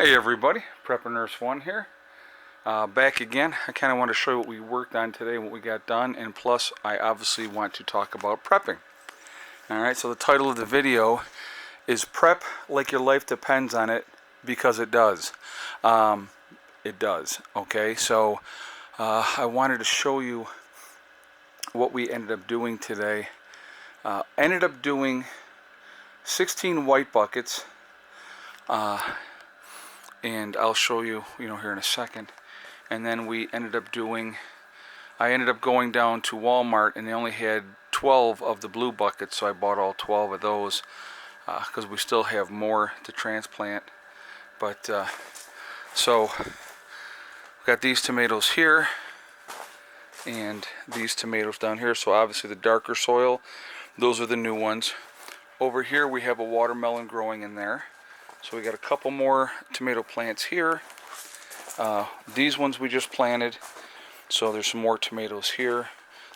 Hey everybody, Prepper Nurse 1 here. Back again. I kind of want to show you what we worked on today, what we got done, and plus I obviously want to talk about prepping. Alright, so the title of the video is Prep Like Your Life Depends on It, because it does. It does. Okay, so I wanted to show you what we ended up doing today. Ended up doing 16 white buckets. And I'll show you, here in a second. And then we ended up I ended up going down to Walmart, and they only had 12 of the blue buckets, so I bought all 12 of those because we still have more to transplant. But so we've got these tomatoes here and these tomatoes down here. So obviously the darker soil, those are the new ones. Over here we have a watermelon growing in there. So we got a couple more tomato plants here. These ones we just planted. So there's some more tomatoes here.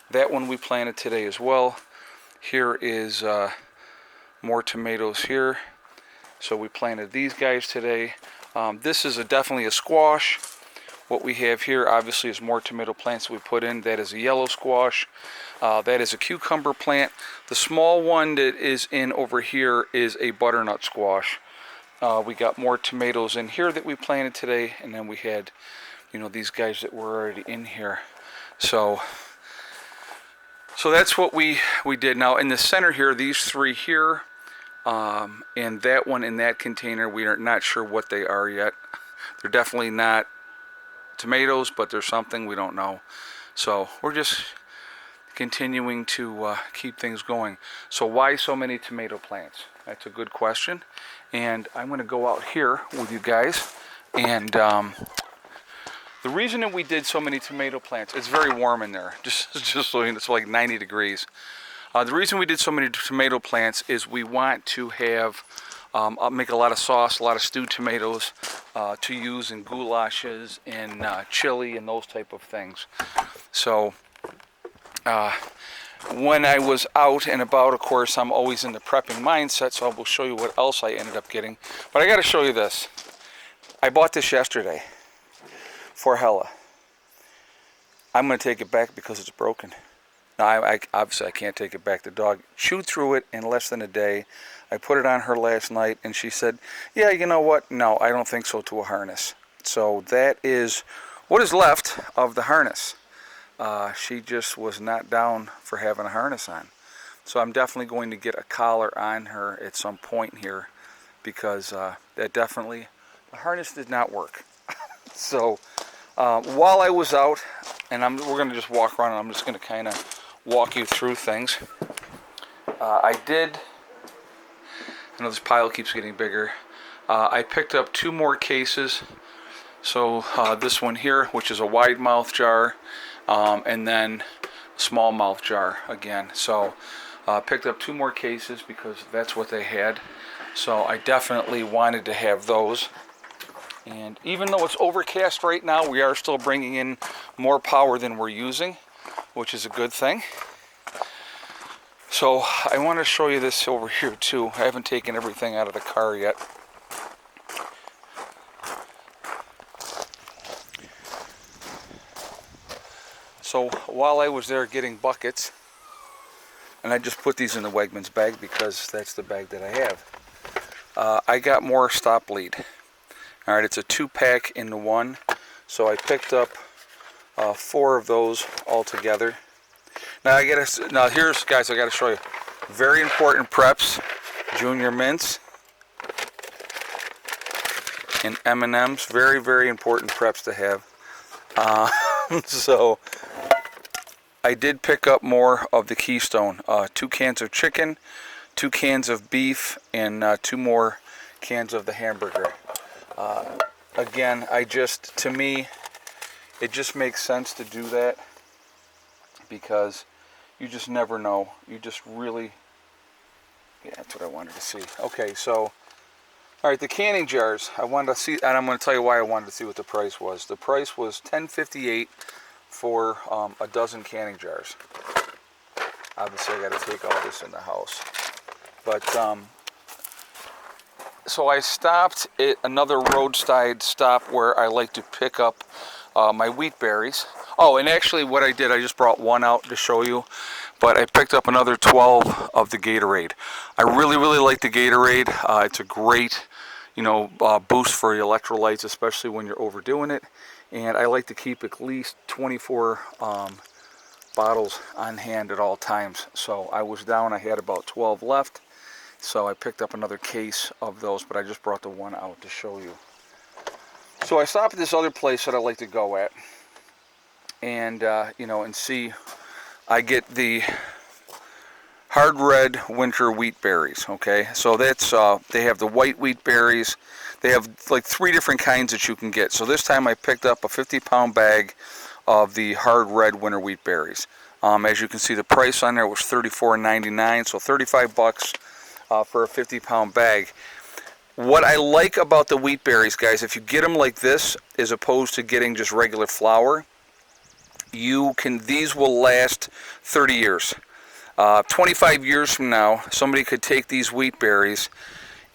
That one we planted today as well. Here is more tomatoes here. So we planted these guys today. This is definitely a squash. What we have here obviously is more tomato plants that we put in. That is a yellow squash. That is a cucumber plant. The small one that is in over here is a butternut squash. We got more tomatoes in here that we planted today, and then we had, these guys that were already in here. So that's what we did. Now in the center here, these three here, and that one in that container, we are not sure what they are yet. They're definitely not tomatoes, but there's something we don't know. So we're just continuing to keep things going. So why so many tomato plants? That's a good question. And I'm going to go out here with you guys. And the reason that we did so many tomato plants, it's very warm in there. Just so you know, it's like 90 degrees. The reason we did so many tomato plants is we want to have, make a lot of sauce, a lot of stewed tomatoes to use in goulashes and chili and those type of things. So when I was out and about, of course, I'm always in the prepping mindset, so I will show you what else I ended up getting. But I got to show you this. I bought this yesterday for Hella. I'm going to take it back because it's broken. Now, obviously, I can't take it back. The dog chewed through it in less than a day. I put it on her last night, and she said, yeah, you know what? No, I don't think so, to a harness. So that is what is left of the harness. She just was not down for having a harness on. So I'm definitely going to get a collar on her at some point here, because that definitely, the harness did not work. So while I was out, and we're going to just walk around, and I'm just going to kind of walk you through things. I know this pile keeps getting bigger. I picked up 2 more cases. So this one here, which is a wide mouth jar, and then small mouth jar again. So picked up 2 more cases because that's what they had. So I definitely wanted to have those. And even though it's overcast right now, we are still bringing in more power than we're using, which is a good thing. So I want to show you this over here too. I haven't taken everything out of the car yet. So while I was there getting buckets, and I just put these in the Wegmans bag because that's the bag that I have, I got more stop bleed. Alright, it's a 2-pack into 1. So I picked up 4 of those all together. Now here's, guys, I gotta show you. Very important preps, Junior Mints and M&M's. Very, very important preps to have. So I did pick up more of the Keystone. 2 cans of chicken, 2 cans of beef, and 2 more cans of the hamburger. Again, to me, it just makes sense to do that because you just never know. You just really, yeah, that's what I wanted to see. Okay, so, all right, the canning jars. I wanted to see, and I'm going to tell you why I wanted to see what the price was. The price was $10.58 for a dozen canning jars. Obviously, I got to take all this in the house. But so I stopped at another roadside stop where I like to pick up my wheat berries. Oh, and actually what I did, I just brought one out to show you, but I picked up another 12 of the Gatorade. I really, really like the Gatorade. It's a great, boost for your electrolytes, especially when you're overdoing it. And I like to keep at least 24 bottles on hand at all times. So I was down, I had about 12 left. So I picked up another case of those, but I just brought the one out to show you. So I stopped at this other place that I like to go at, and and see. I get the hard red winter wheat berries. Okay, so that's they have the white wheat berries. They have like 3 different kinds that you can get. So this time I picked up a 50-pound bag of the hard red winter wheat berries. As you can see, the price on there was $34.99, so 35 bucks for a 50-pound bag. What I like about the wheat berries, guys, if you get them like this, as opposed to getting just regular flour, these will last 30 years. 25 years from now, somebody could take these wheat berries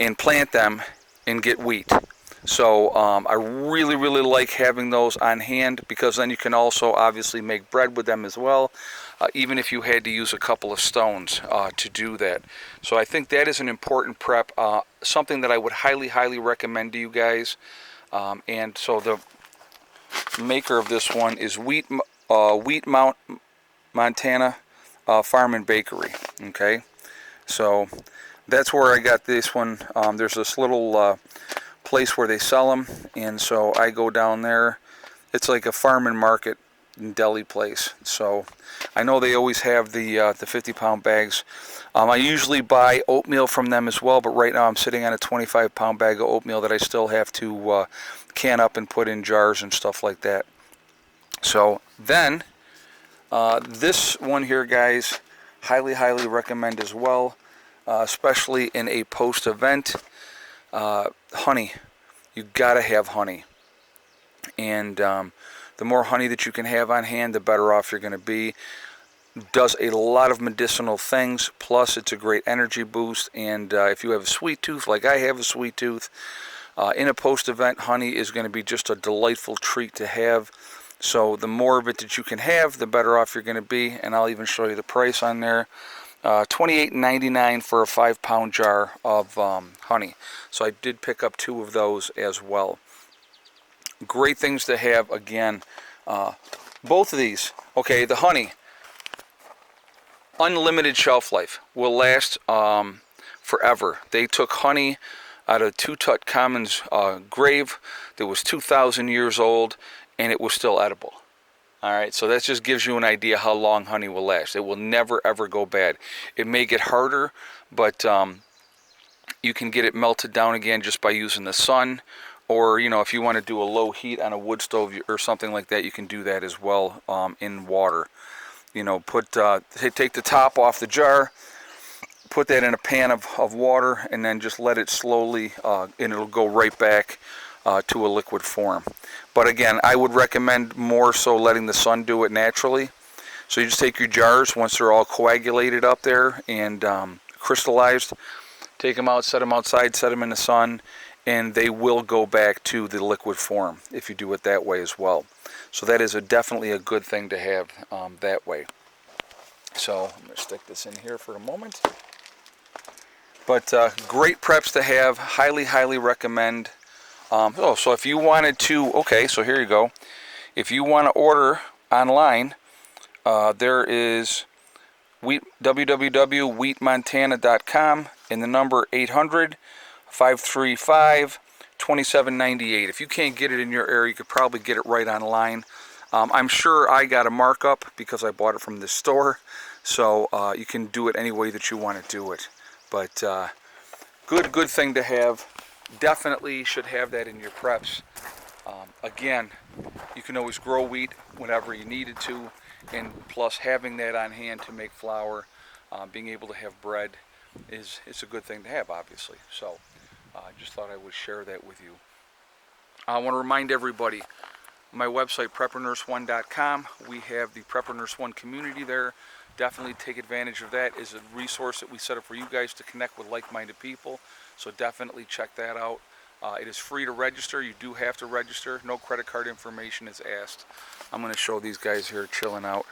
and plant them and get wheat. So I really, really like having those on hand, because then you can also obviously make bread with them as well, even if you had to use a couple of stones to do that. So I think that is an important prep, something that I would highly, highly recommend to you guys. And so the maker of this one is Wheat Montana Farm and Bakery. Okay, so that's where I got this one. There's this little place where they sell them, and so I go down there. It's like a farm and market and deli place. So I know they always have the 50-pound bags. I usually buy oatmeal from them as well, but right now I'm sitting on a 25-pound bag of oatmeal that I still have to can up and put in jars and stuff like that. So then this one here, guys, highly, highly recommend as well, especially in a post-event. Honey. You gotta have honey. And the more honey that you can have on hand, the better off you're going to be. Does a lot of medicinal things, plus it's a great energy boost. And if you have a sweet tooth, like I have a sweet tooth, in a post-event, honey is going to be just a delightful treat to have. So the more of it that you can have, the better off you're going to be. And I'll even show you the price on there. $28.99 for a 5-pound jar of honey. So I did pick up 2 of those as well. Great things to have. Again, both of these. Okay, the honey, unlimited shelf life, will last forever. They took honey out of Tutankhamun's grave that was 2,000 years old, and it was still edible. Alright, so that just gives you an idea how long honey will last. It will never ever go bad. It may get harder, but you can get it melted down again just by using the sun. Or, if you want to do a low heat on a wood stove or something like that, you can do that as well in water. Take the top off the jar, put that in a pan of water, and then just let it slowly, and it'll go right back to a liquid form. But again, I would recommend more so letting the sun do it naturally. So you just take your jars, once they're all coagulated up there and crystallized, take them out, set them outside, set them in the sun, and they will go back to the liquid form if you do it that way as well. So that is definitely a good thing to have that way. So I'm going to stick this in here for a moment. But great preps to have. Highly, highly recommend. So if you wanted to, okay, so here you go. If you want to order online, there is www.wheatmontana.com and the number 800-535-2798. If you can't get it in your area, you could probably get it right online. I'm sure I got a markup because I bought it from this store. So you can do it any way that you want to do it. But good thing to have. Definitely should have that in your preps. Again, you can always grow wheat whenever you needed to, and plus having that on hand to make flour, being able to have bread is a good thing to have, obviously. So I just thought I would share that with you. I want to remind everybody, my website, preppernurse1.com, we have the Prepper Nurse 1 community there. Definitely take advantage of that. It's a resource that we set up for you guys to connect with like-minded people. So definitely check that out. It is free to register. You do have to register. No credit card information is asked. I'm going to show these guys here chilling out.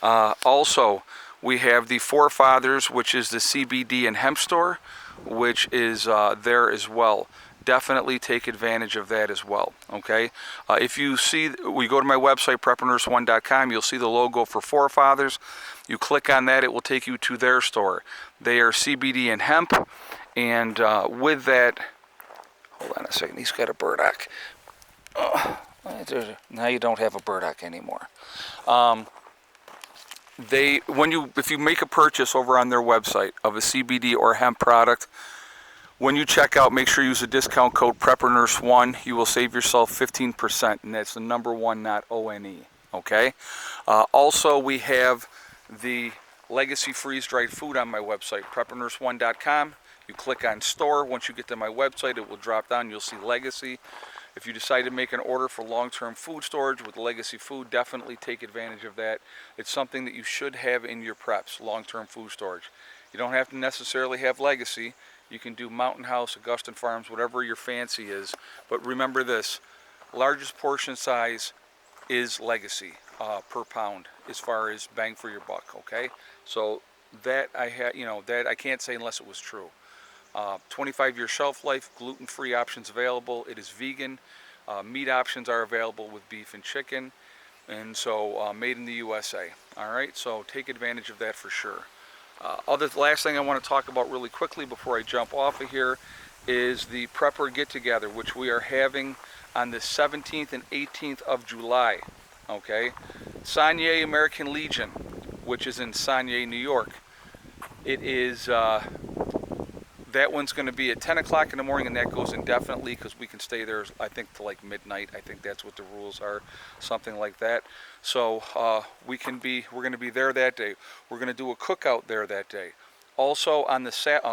Also, we have the Forefathers, which is the CBD and hemp store, which is there as well. Definitely take advantage of that as well. Okay, if you see, we go to my website preppernurse1.com, you'll see the logo for Forefathers. You click on that, it will take you to their store. They are CBD and hemp, and with that, hold on a second, he's got a burdock. Now you don't have a burdock anymore. If you make a purchase over on their website of a CBD or hemp product, when you check out, make sure you use the discount code PrepperNurse1. You will save yourself 15%, and that's the number 1, not ONE. Okay. Also, we have the Legacy freeze-dried food on my website, PrepperNurse1.com. You click on store. Once you get to my website, it will drop down. You'll see Legacy. If you decide to make an order for long-term food storage with Legacy Food, definitely take advantage of that. It's something that you should have in your preps, long-term food storage. You don't have to necessarily have Legacy. You can do Mountain House, Augustin Farms, whatever your fancy is. But remember this, largest portion size is Legacy per pound as far as bang for your buck, okay? So that I can't say unless it was true. 25-year shelf life, gluten-free options available. It is vegan. Meat options are available with beef and chicken. And so made in the USA. All right, so take advantage of that for sure. Last thing I want to talk about really quickly before I jump off of here is the Prepper Get-Together, which we are having on the 17th and 18th of July. Okay, Saunier American Legion, which is in Saunier, New York. It is that one's going to be at 10 o'clock in the morning, and that goes indefinitely because we can stay there, I think, till like midnight. I think that's what the rules are, something like that. So we're going to be there that day. We're going to do a cookout there that day. Also on the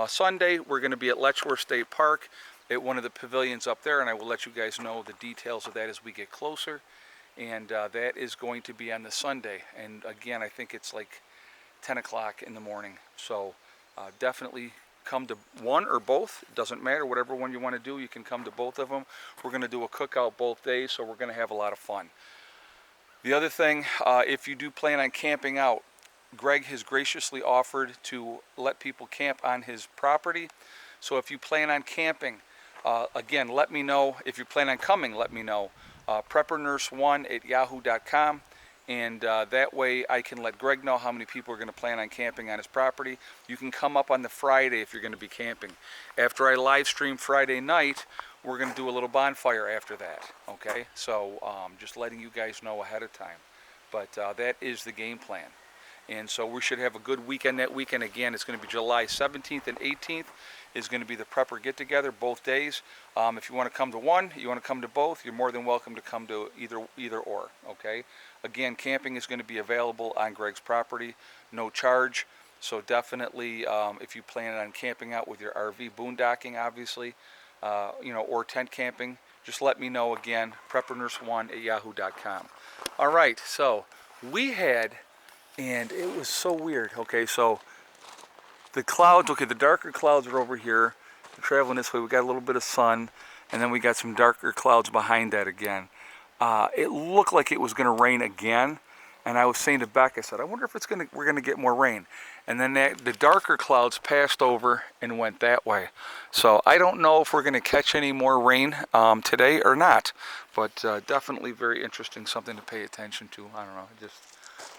Sunday, we're going to be at Letchworth State Park at one of the pavilions up there, and I will let you guys know the details of that as we get closer. And that is going to be on the Sunday. And again, I think it's like 10 o'clock in the morning. So definitely come to one or both. It doesn't matter. Whatever one you want to do, you can come to both of them. We're going to do a cookout both days, so we're going to have a lot of fun. The other thing, if you do plan on camping out, Greg has graciously offered to let people camp on his property. So if you plan on camping, again, let me know. If you plan on coming, let me know. PrepperNurse1@yahoo.com. And that way I can let Greg know how many people are going to plan on camping on his property. You can come up on the Friday if you're going to be camping. After I live stream Friday night, we're going to do a little bonfire after that. Okay, so just letting you guys know ahead of time. But that is the game plan. And so we should have a good weekend that weekend. Again, it's going to be July 17th and 18th is going to be the Prepper Get-Together both days. If you want to come to one, you want to come to both, you're more than welcome to come to either or, okay? Again, camping is going to be available on Greg's property, no charge. So definitely, if you plan on camping out with your RV, boondocking, obviously, or tent camping, just let me know again, PrepperNurse1@yahoo.com. All right, so we had, and it was so weird. Okay, so the clouds, okay, the darker clouds are over here. We're traveling this way, we got a little bit of sun, and then we got some darker clouds behind that again. It looked like it was going to rain again, and I was saying to Beck, I said, I wonder if we're going to get more rain. And then the darker clouds passed over and went that way. So I don't know if we're going to catch any more rain today or not, but definitely very interesting, something to pay attention to. I don't know,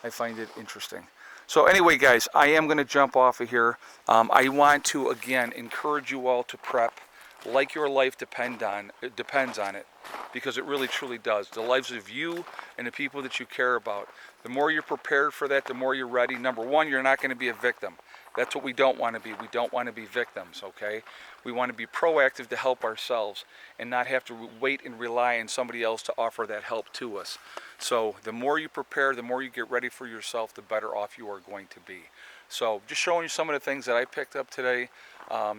I find it interesting. So anyway, guys, I am going to jump off of here. I want to, again, encourage you all to prep like your life depends on it, because it really truly does. The lives of you and the people that you care about. The more you're prepared for that, the more you're ready. Number one, you're not going to be a victim. That's what we don't want to be. We don't want to be victims, okay? We want to be proactive to help ourselves and not have to wait and rely on somebody else to offer that help to us. So the more you prepare, the more you get ready for yourself, the better off you are going to be. So just showing you some of the things that I picked up today.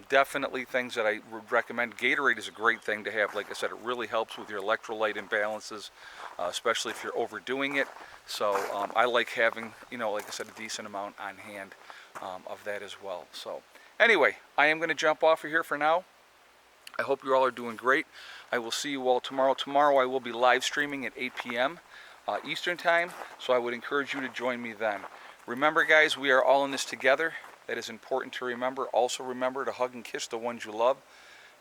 Definitely things that I would recommend. Gatorade is a great thing to have. Like I said, it really helps with your electrolyte imbalances, especially if you're overdoing it. So I like having, like I said, a decent amount on hand of that as well. So anyway, I am going to jump off of here for now. I hope you all are doing great. I will see you all tomorrow. Tomorrow I will be live streaming at 8 p.m. Eastern Time, so I would encourage you to join me then. Remember, guys, we are all in this together. That is important to remember. Also remember to hug and kiss the ones you love.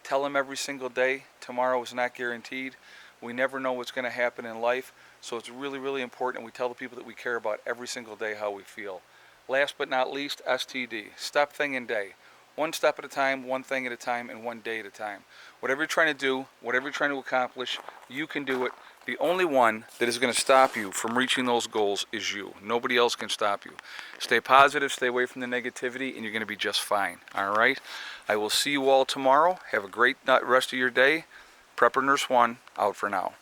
Tell them every single day. Tomorrow is not guaranteed. We never know what's going to happen in life, so it's really, really important we tell the people that we care about every single day how we feel. Last but not least, STD. Step, thing, and day. One step at a time, one thing at a time, and one day at a time. Whatever you're trying to do, whatever you're trying to accomplish, you can do it. The only one that is going to stop you from reaching those goals is you. Nobody else can stop you. Stay positive, stay away from the negativity, and you're going to be just fine. All right? I will see you all tomorrow. Have a great rest of your day. Prepper Nurse 1, out for now.